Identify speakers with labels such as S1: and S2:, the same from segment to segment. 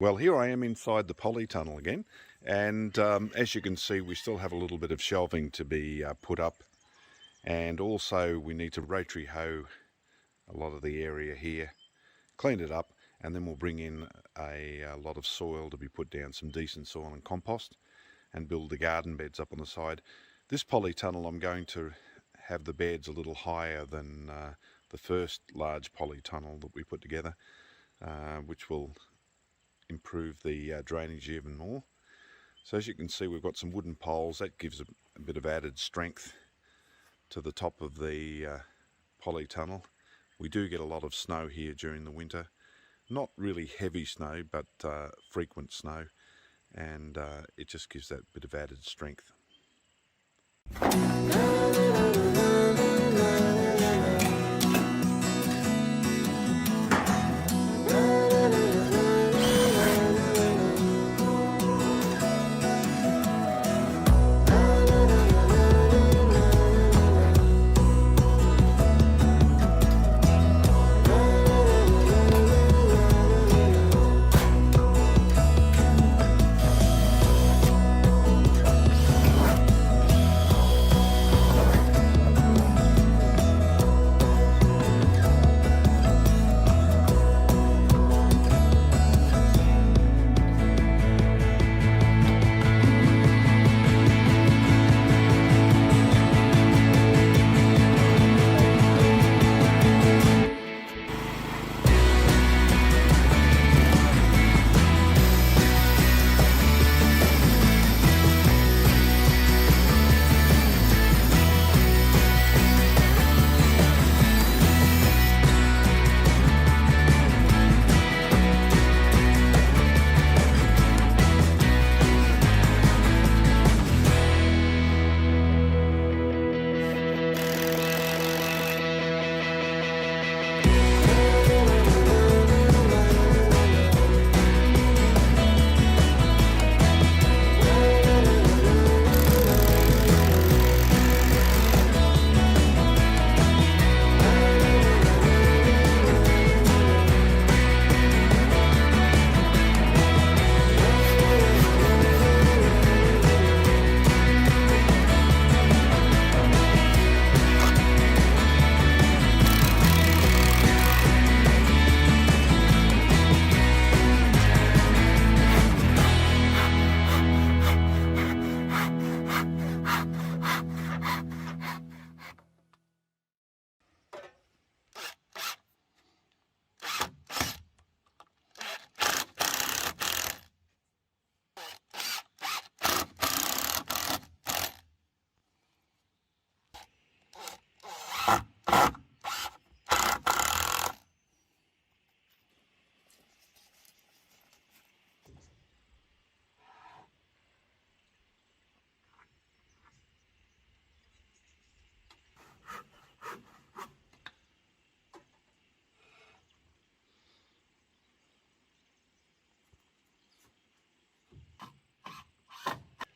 S1: Well, here I am inside the Polytunnel again, and as you can see, we still have a little bit of shelving to be put up, and also we need to rotary hoe a lot of the area here, clean it up, and then we'll bring in a lot of soil to be put down, some decent soil and compost, and build the garden beds up on the side. This polytunnel, I'm going to have the beds a little higher than the first large polytunnel that we put together, which will improve the drainage even more. So as you can see, we've got some wooden poles. That gives a bit of added strength to the top of the polytunnel. We do get a lot of snow here during the winter. Not really heavy snow, but frequent snow, and it just gives that bit of added strength.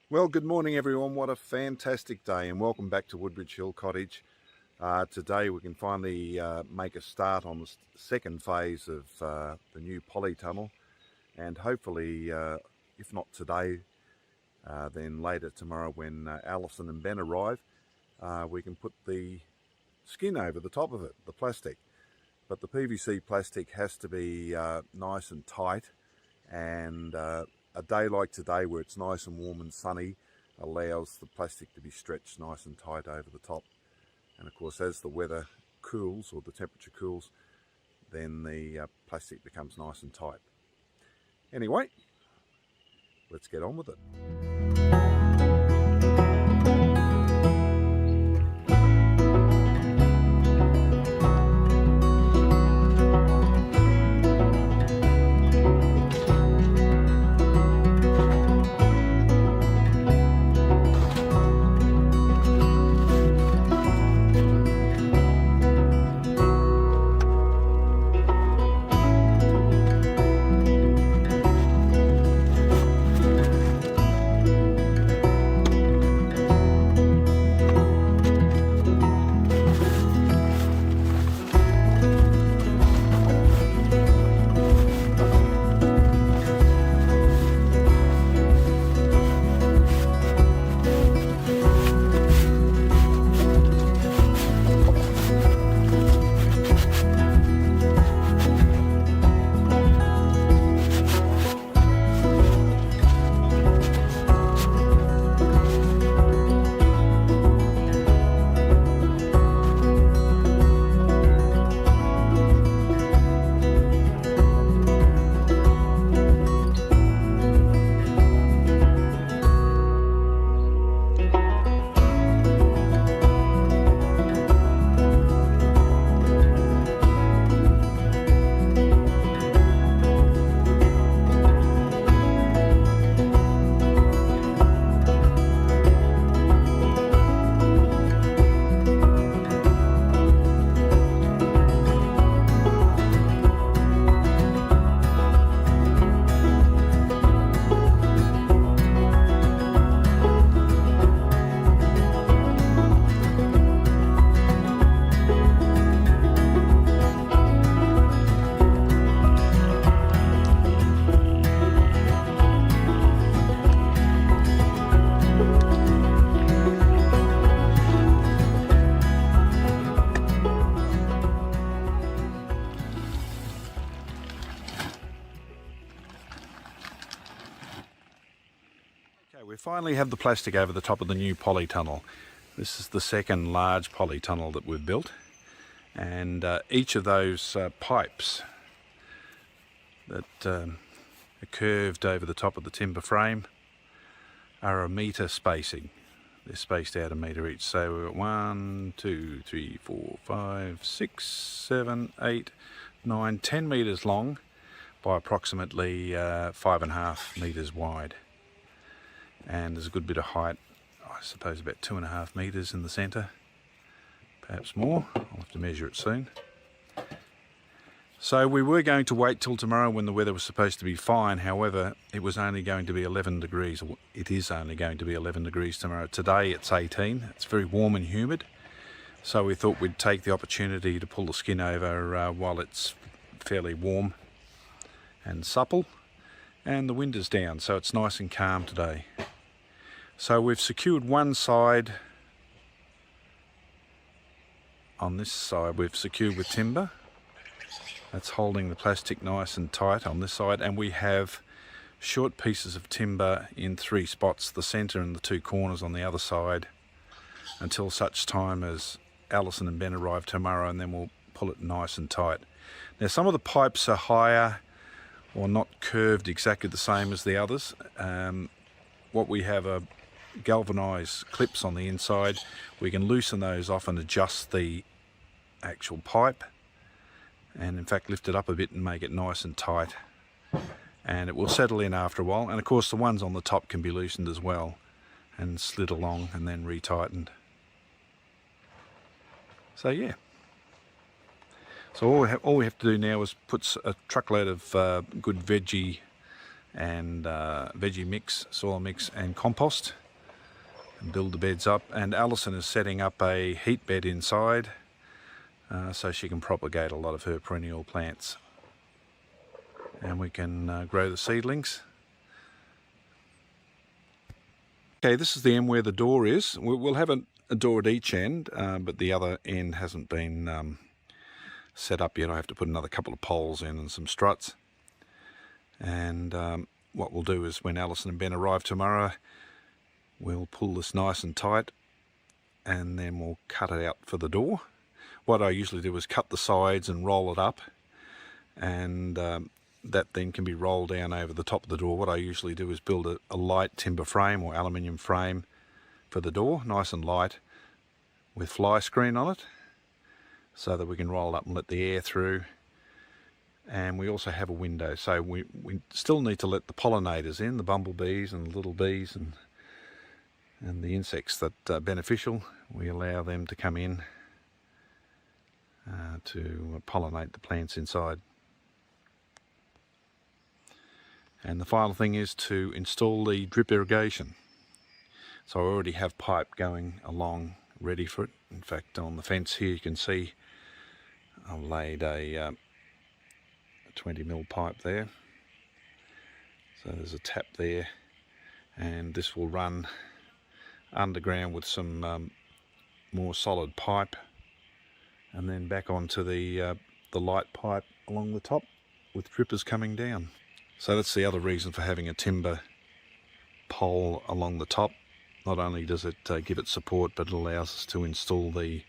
S1: Well, good morning everyone. What a fantastic day, and welcome back to Woodbridge Hill Cottage. Today we can finally make a start on the second phase of the new polytunnel, and hopefully, if not today, then later tomorrow when Alison and Ben arrive, we can put the skin over the top of it, the plastic. But the PVC plastic has to be nice and tight, and a day like today where it's nice and warm and sunny allows the plastic to be stretched nice and tight over the top. And of course, as the weather cools, or the temperature cools, then the plastic becomes nice and tight. Anyway, let's get on with it. Finally have the plastic over the top of the new polytunnel. This is the second large polytunnel that we've built, and each of those pipes that are curved over the top of the timber frame are a metre spacing. They're spaced out a metre each, so we're at 1, 2, 3, 4, 5, 6, 7, 8, 9, 10 metres long by approximately 5.5 metres wide. And there's a good bit of height, I suppose about 2.5 metres in the centre, perhaps more. I'll have to measure it soon. So we were going to wait till tomorrow when the weather was supposed to be fine. However, it was only going to be 11 degrees. It is only going to be 11 degrees tomorrow. Today it's 18. It's very warm and humid. So we thought we'd take the opportunity to pull the skin over while it's fairly warm and supple. And the wind is down, so it's nice and calm today. So we've secured one side. On this side we've secured with timber. That's holding the plastic nice and tight on this side, and we have short pieces of timber in 3 spots, the centre and the 2 corners on the other side, until such time as Alison and Ben arrive tomorrow, and then we'll pull it nice and tight. Now some of the pipes are higher or not curved exactly the same as the others. What we have are galvanised clips on the inside. We can loosen those off and adjust the actual pipe, and in fact lift it up a bit and make it nice and tight, and it will settle in after a while. And of course the ones on the top can be loosened as well and slid along and then retightened. So yeah, so all we have to do now is put a truckload of good veggie and veggie mix, soil mix and compost, and build the beds up. And Alison is setting up a heat bed inside so she can propagate a lot of her perennial plants, and we can grow the seedlings. Okay, this is the end where the door is. We'll have a door at each end, but the other end hasn't been set up yet. I have to put another couple of poles in and some struts. And what we'll do is when Alison and Ben arrive tomorrow, we'll pull this nice and tight, and then we'll cut it out for the door. What I usually do is cut the sides and roll it up, and that then can be rolled down over the top of the door. What I usually do is build a light timber frame or aluminium frame for the door, nice and light, with fly screen on it, so that we can roll it up and let the air through. And we also have a window, so we still need to let the pollinators in, the bumblebees and the little bees and the insects that are beneficial. We allow them to come in to pollinate the plants inside. And the final thing is to install the drip irrigation. So I already have pipe going along ready for it. In fact, on the fence here you can see I've laid a 20mm pipe there. So there's a tap there, and this will run underground with some more solid pipe, and then back onto the light pipe along the top with drippers coming down. So that's the other reason for having a timber pole along the top. Not only does it give it support, but it allows us to install the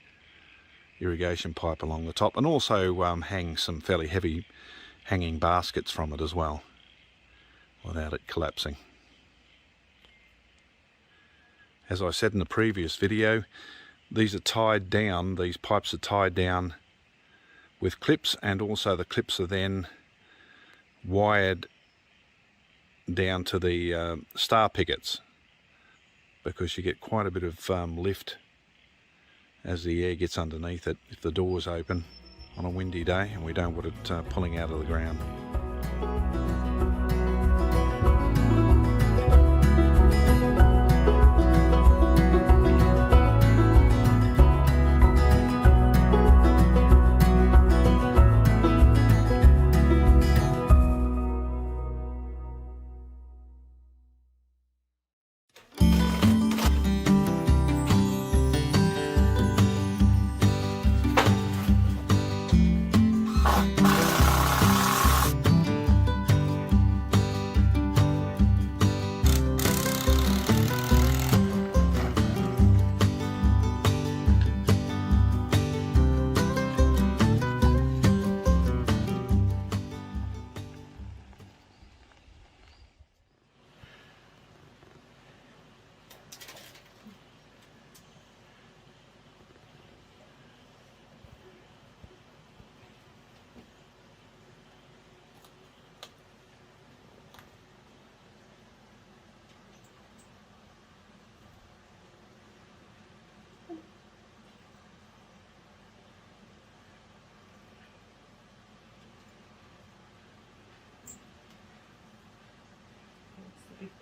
S1: irrigation pipe along the top, and also hang some fairly heavy hanging baskets from it as well, without it collapsing. As I said in the previous video, these are tied down, these pipes are tied down with clips, and also the clips are then wired down to the star pickets, because you get quite a bit of lift as the air gets underneath it if the door's open on a windy day, and we don't want it pulling out of the ground.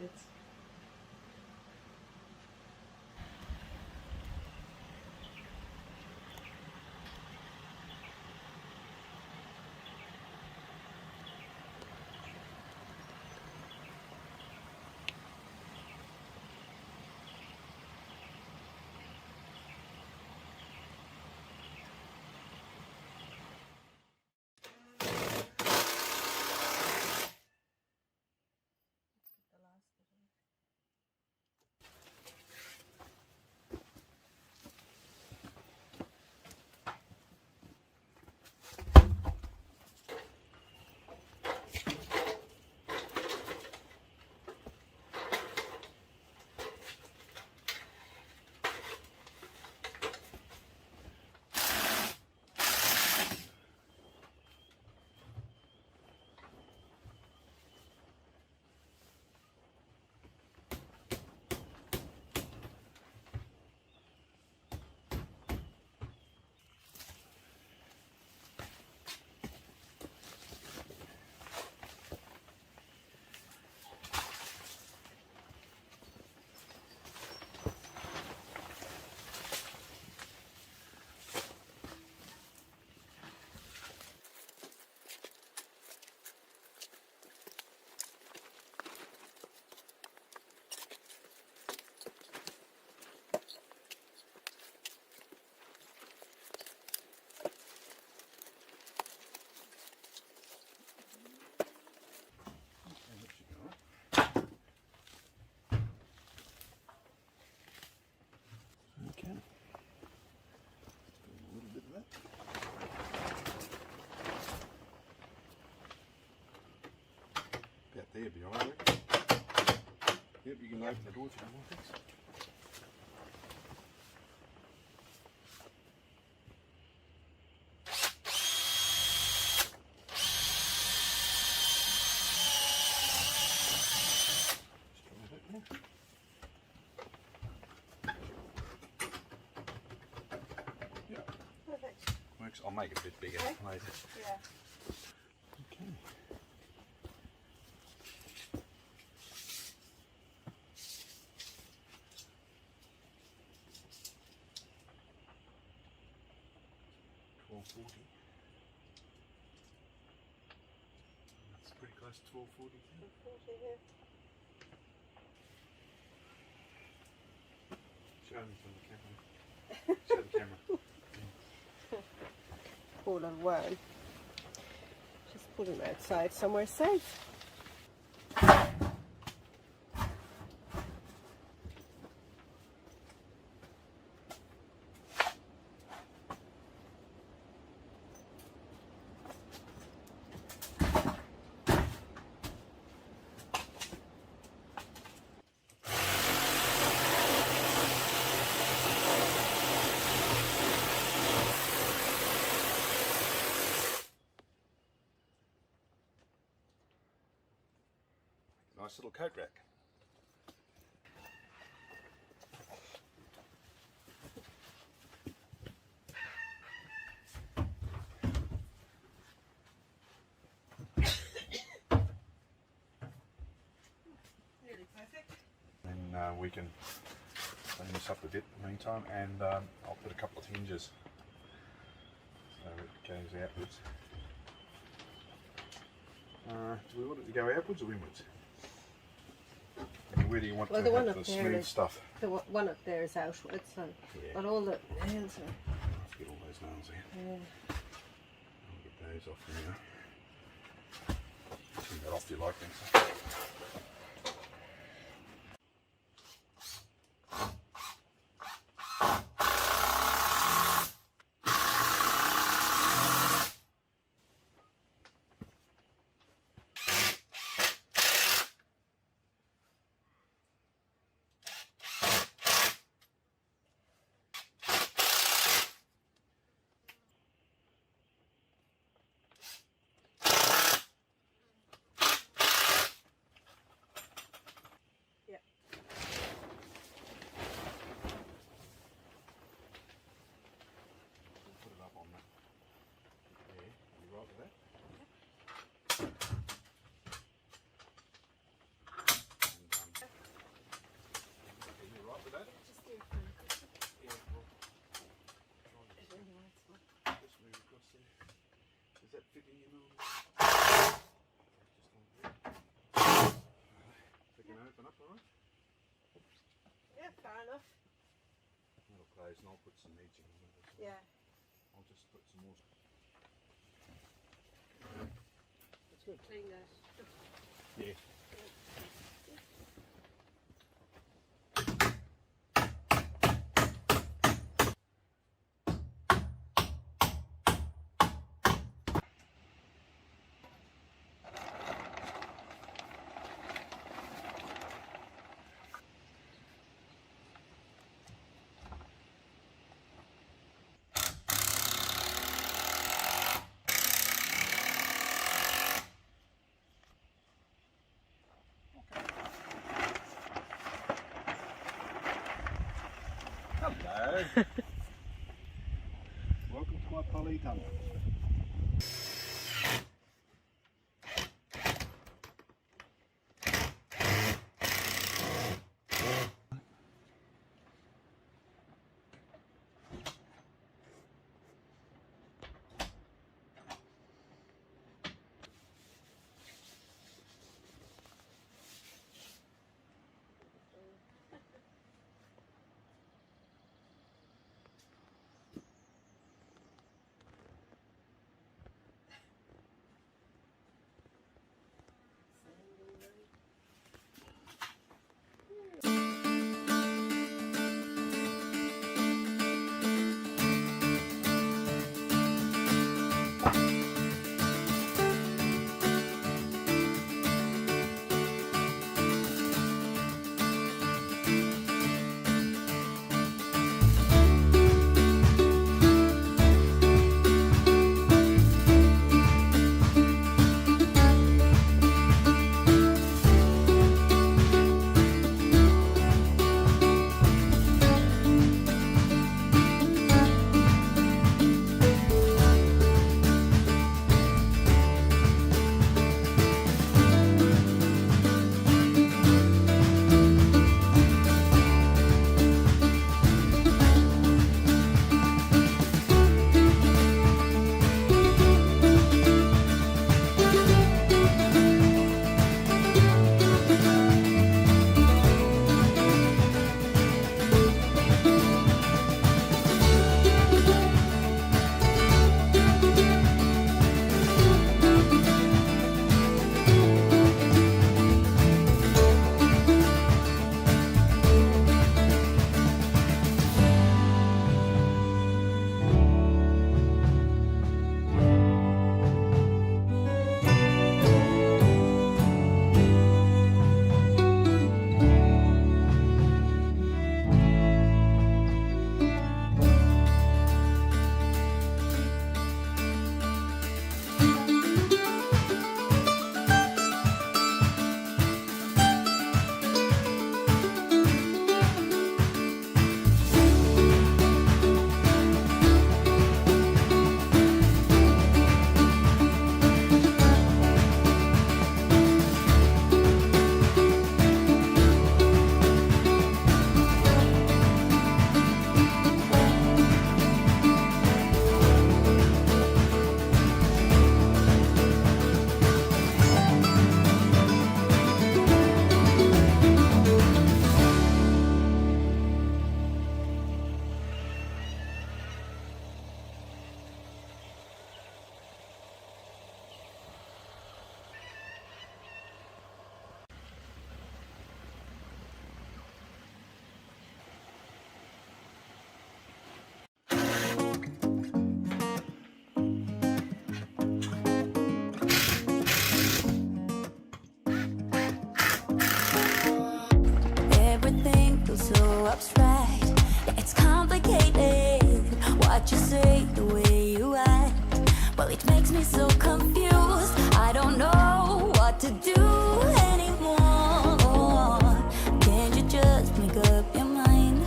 S2: bits.
S1: Okay. A little bit of that. About there, be alright. Yep, you can open the door if you want, thanks.
S2: Perfect.
S1: Works. I'll make it a bit bigger later.
S2: Yeah.
S1: Okay. $12.40. That's pretty close to $12.40. Show me from the camera. Show the camera.
S2: Poor little worm. Just put him outside somewhere safe.
S1: Nice little coat rack.
S2: Nearly perfect.
S1: And we can clean this up a bit in the meantime, and I'll put a couple of hinges so it goes outwards. Do we want it to go outwards or inwards? Where do you want
S2: Well,
S1: to
S2: the one
S1: have
S2: up
S1: the
S2: there
S1: smooth
S2: is
S1: stuff?
S2: The one up there is outwards, so
S1: Yeah.
S2: but all the nails are.
S1: Let's get all those nails there.
S2: Yeah.
S1: I'll get those off now. Turn that off if you like, then. can open up, alright?
S2: Yeah, fair enough.
S1: That'll close and I'll put some edging on it as well.
S2: Yeah.
S1: I'll just put some more.
S2: That's good. Clean that.
S1: Yeah. Hello. Welcome to my Polytunnel.
S3: so abstract. Yeah, it's complicated what you say, the way you act. Well, it makes me so confused. I don't know what to do anymore. Can't you just make up your mind?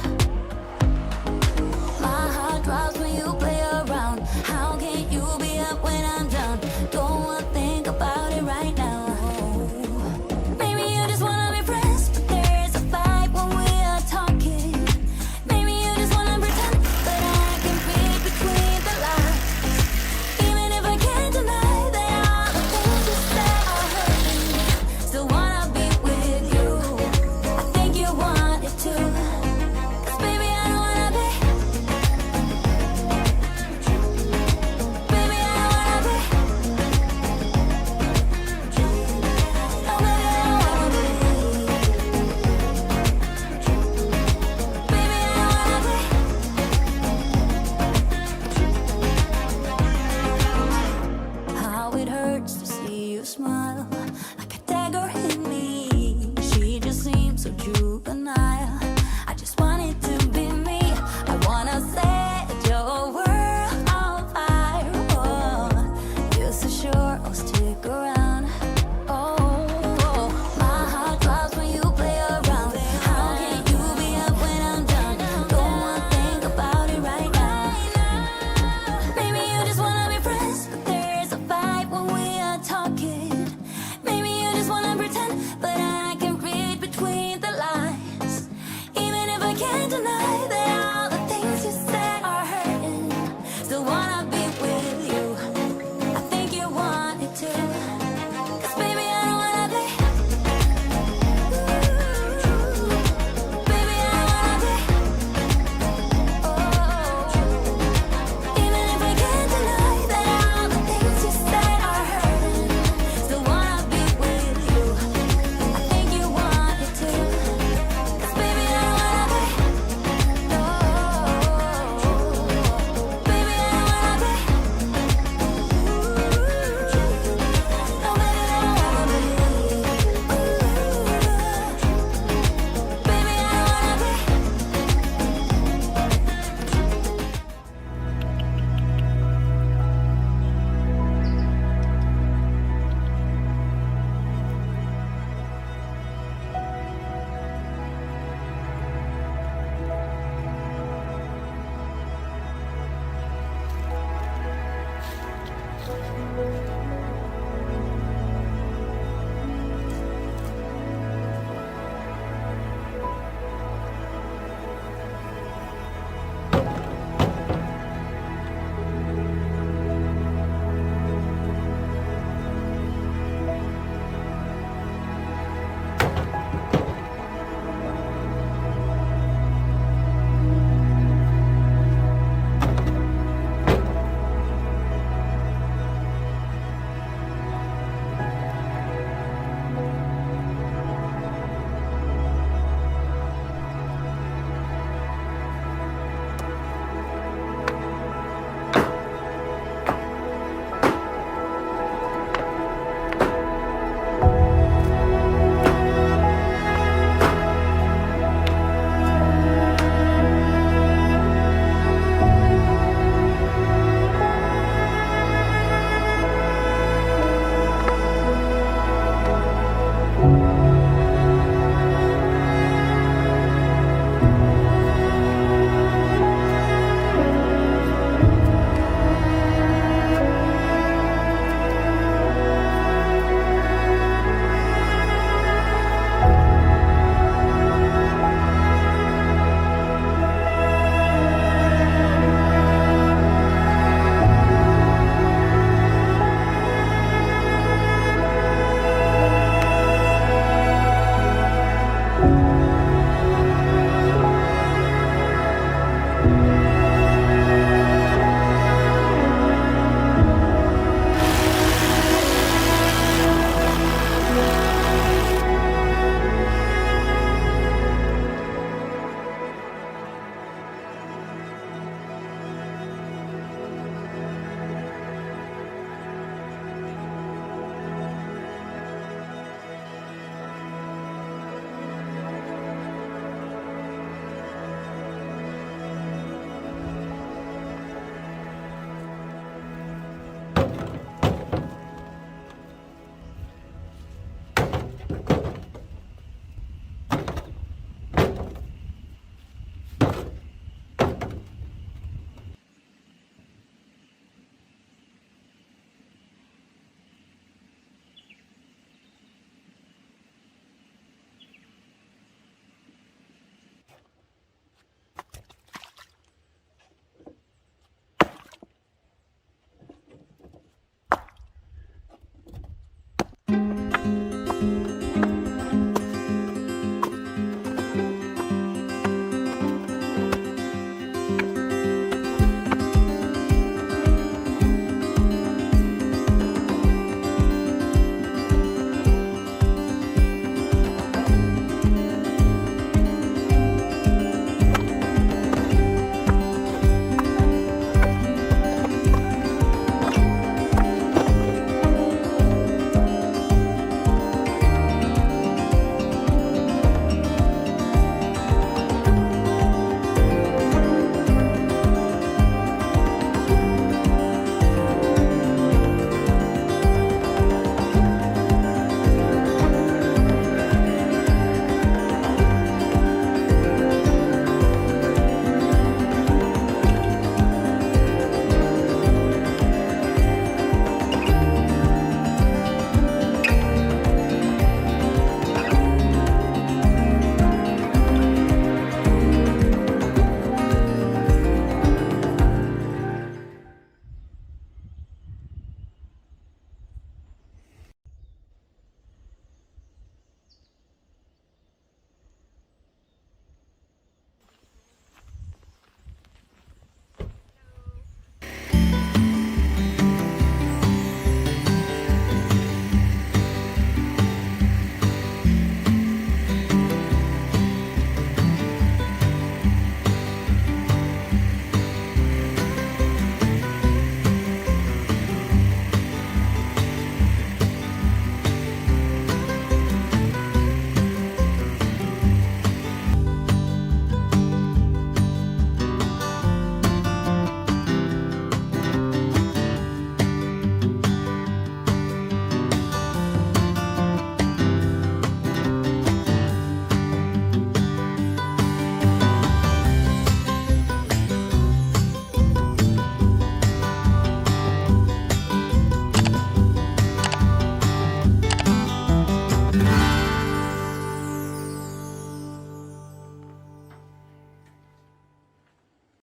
S3: My heart drops when you play around. How can you be up when I'm down? Don't wanna think about it right now. Maybe you just wanna be friends, but there's a fight when we are talking. Maybe you just wanna pretend, but I can read between the lines. Even if I can't deny that